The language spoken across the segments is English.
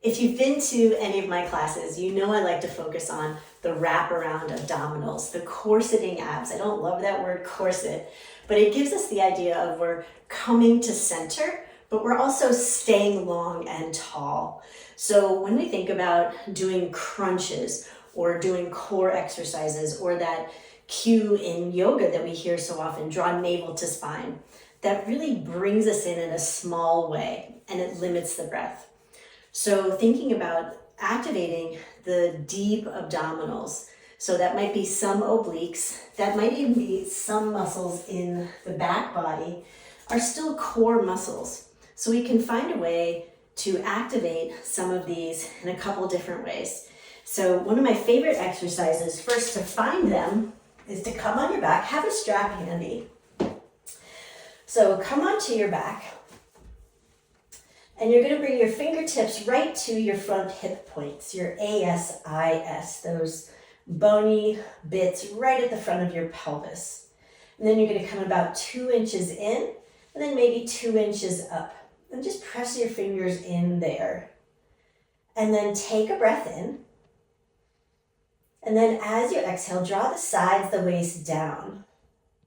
If you've been to any of my classes, you know I like to focus on the wraparound abdominals, the corseting abs. I don't love that word corset, but it gives us the idea of we're coming to center, but we're also staying long and tall. So when we think about doing crunches or doing core exercises or that cue in yoga that we hear so often, draw navel to spine, that really brings us in a small way and it limits the breath. So thinking about activating the deep abdominals, so that might be some obliques, that might even be some muscles in the back body, are still core muscles. So we can find a way to activate some of these in a couple different ways. So one of my favorite exercises, first to find them, is to come on your back, have a strap handy. So come onto your back. And you're going to bring your fingertips right to your front hip points, your ASIS, those bony bits right at the front of your pelvis. And then you're going to come about 2 inches in, and then maybe 2 inches up. And just press your fingers in there. And then take a breath in. And then as you exhale, draw the sides, the waist down.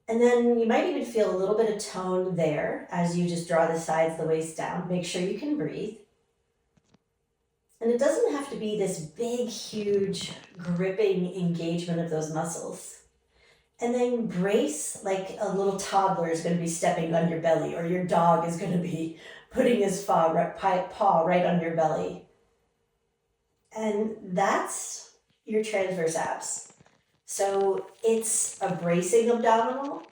And then you might even feel a little bit of tone there as you just draw the sides, the waist down. Make sure you can breathe. And it doesn't have to be this big, huge, gripping engagement of those muscles. And then brace like a little toddler is going to be stepping on your belly, or your dog is going to be putting his paw right on your belly. And that's your transverse abs. So it's a bracing abdominal,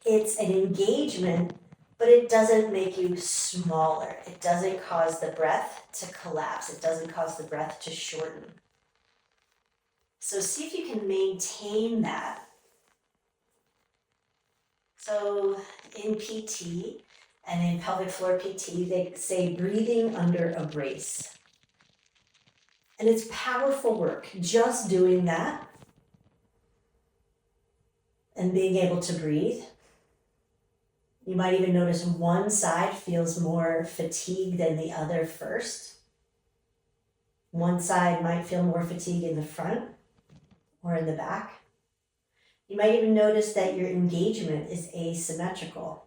it's an engagement, but it doesn't make you smaller. It doesn't cause the breath to collapse. It doesn't cause the breath to shorten. So see if you can maintain that. So in PT and in pelvic floor PT, they say breathing under a brace. And it's powerful work, just doing that. And being able to breathe. You might even notice one side feels more fatigued than the other first. One side might feel more fatigue in the front or in the back. You might even notice that your engagement is asymmetrical.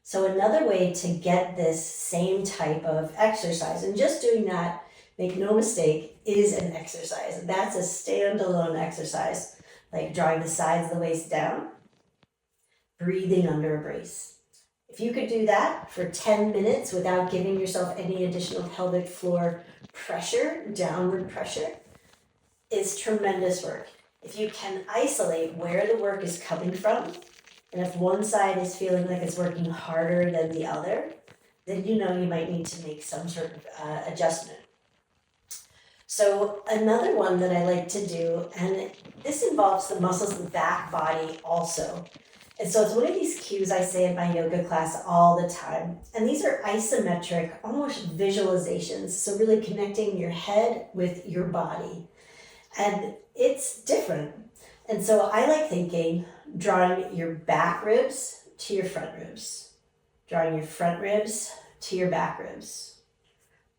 So another way to get this same type of exercise, and just doing that, make no mistake, is an exercise. That's a standalone exercise. Like drawing the sides of the waist down, breathing under a brace. If you could do that for 10 minutes without giving yourself any additional pelvic floor pressure, downward pressure, is tremendous work. If you can isolate where the work is coming from, and if one side is feeling like it's working harder than the other, then you know you might need to make some sort of adjustment. So another one that I like to do, and this involves the muscles of the back body also. And so it's one of these cues I say in my yoga class all the time. And these are isometric, almost visualizations. So really connecting your head with your body. And it's different. And so I like thinking, drawing your back ribs to your front ribs. Drawing your front ribs to your back ribs.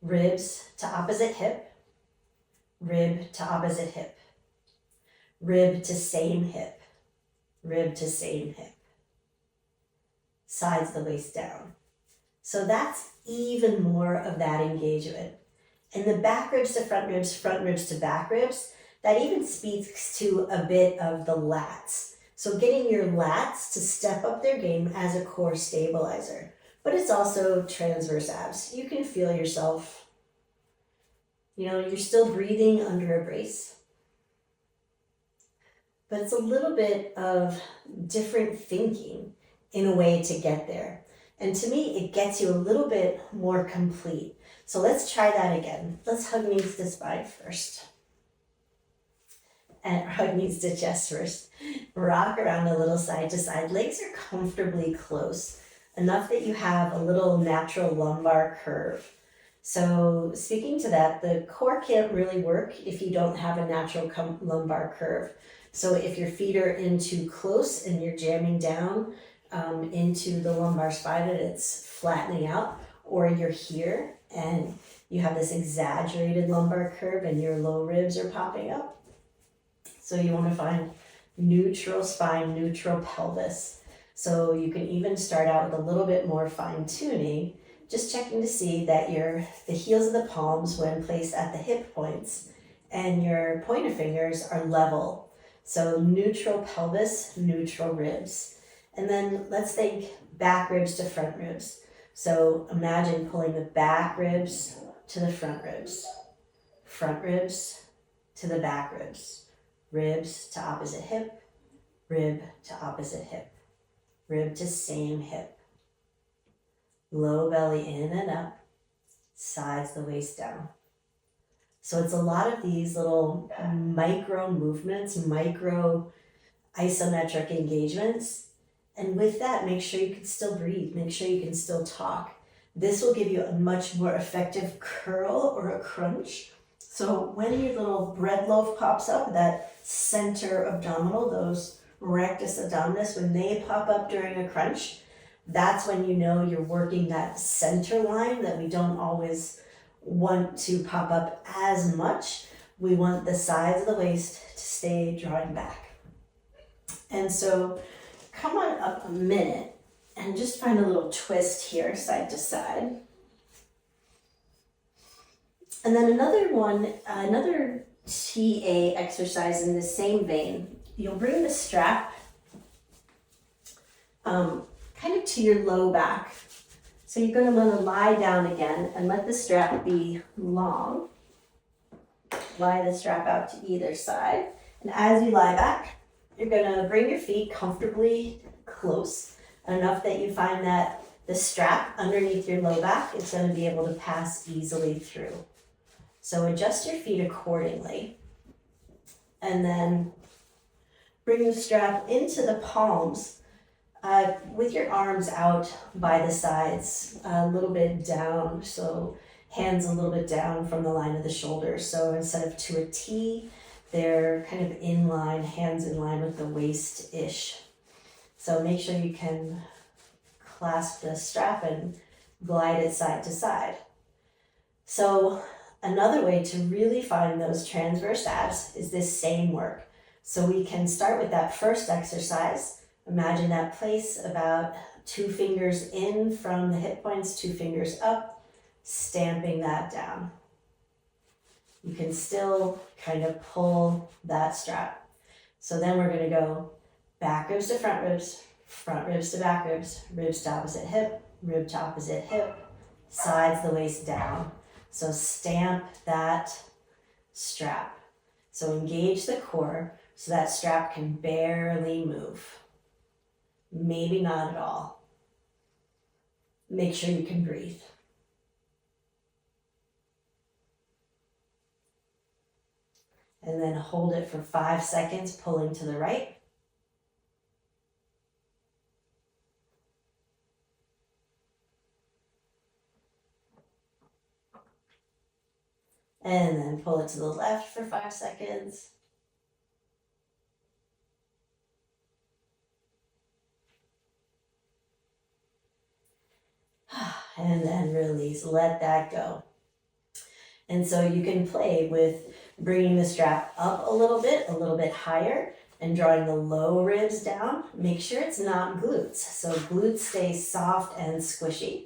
Ribs to opposite hip. Rib to opposite hip, rib to same hip, rib to same hip, sides of the waist down. So that's even more of that engagement. And the back ribs to front ribs to back ribs, that even speaks to a bit of the lats. So getting your lats to step up their game as a core stabilizer. But it's also transverse abs. You can feel yourself. You know, you're still breathing under a brace. But it's a little bit of different thinking in a way to get there. And to me, it gets you a little bit more complete. So let's try that again. Let's hug knees to spine first. And hug knees to chest first. Rock around a little side to side. Legs are comfortably close, enough that you have a little natural lumbar curve. So speaking to that, the core can't really work if you don't have a natural lumbar curve. So if your feet are in too close and you're jamming down into the lumbar spine and it's flattening out, or you're here and you have this exaggerated lumbar curve and your low ribs are popping up. So you want to find neutral spine, neutral pelvis. So you can even start out with a little bit more fine tuning, just checking to see that the heels of the palms, when placed at the hip points, and your pointer fingers are level. So neutral pelvis, neutral ribs. And then let's think back ribs to front ribs. So imagine pulling the back ribs to the front ribs to the back ribs, ribs to opposite hip, rib to opposite hip, rib to same hip. Low belly in and up, sides the waist down. So it's a lot of these little micro movements, micro isometric engagements. And with that, make sure you can still breathe. Make sure you can still talk. This will give you a much more effective curl or a crunch. So when your little bread loaf pops up, that center abdominal, those rectus abdominis, when they pop up during a crunch, that's when you know you're working that center line that we don't always want to pop up as much. We want the sides of the waist to stay drawing back. And so come on up a minute and just find a little twist here, side to side. And then another one, another TA exercise in the same vein. You'll bring the strap kind of to your low back. So you're going to want to lie down again and let the strap be long. Lie the strap out to either side. And as you lie back, you're going to bring your feet comfortably close, enough that you find that the strap underneath your low back is going to be able to pass easily through. So adjust your feet accordingly. And then bring the strap into the palms with your arms out by the sides, a little bit down. So hands a little bit down from the line of the shoulders. So instead of to a T, they're kind of in line, hands in line with the waist-ish. So make sure you can clasp the strap and glide it side to side. So another way to really find those transverse abs is this same work. So we can start with that first exercise. Imagine that place about 2 fingers in from the hip points, 2 fingers up, stamping that down. You can still kind of pull that strap. So then we're going to go back ribs to front ribs to back ribs, ribs to opposite hip, rib to opposite hip, sides the waist down. So stamp that strap. So engage the core so that strap can barely move. Maybe not at all. Make sure you can breathe. And then hold it for 5 seconds, pulling to the right. And then pull it to the left for 5 seconds. And then release, let that go. And so you can play with bringing the strap up a little bit higher, and drawing the low ribs down. Make sure it's not glutes. So glutes stay soft and squishy.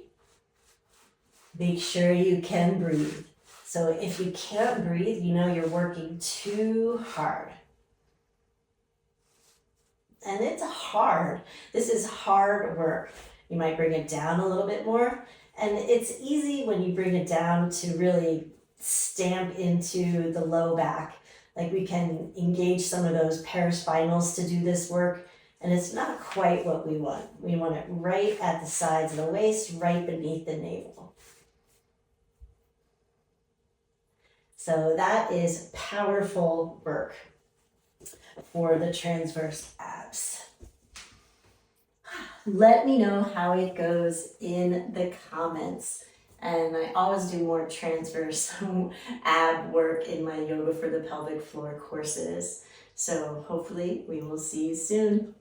Make sure you can breathe. So if you can't breathe, you know you're working too hard. And it's hard. This is hard work. You might bring it down a little bit more. And it's easy when you bring it down to really stamp into the low back. Like we can engage some of those paraspinals to do this work. And it's not quite what we want. We want it right at the sides of the waist, right beneath the navel. So that is powerful work for the transverse abs. Let me know how it goes in the comments. And I always do more transverse ab work in my Yoga for the Pelvic Floor courses. So hopefully we will see you soon.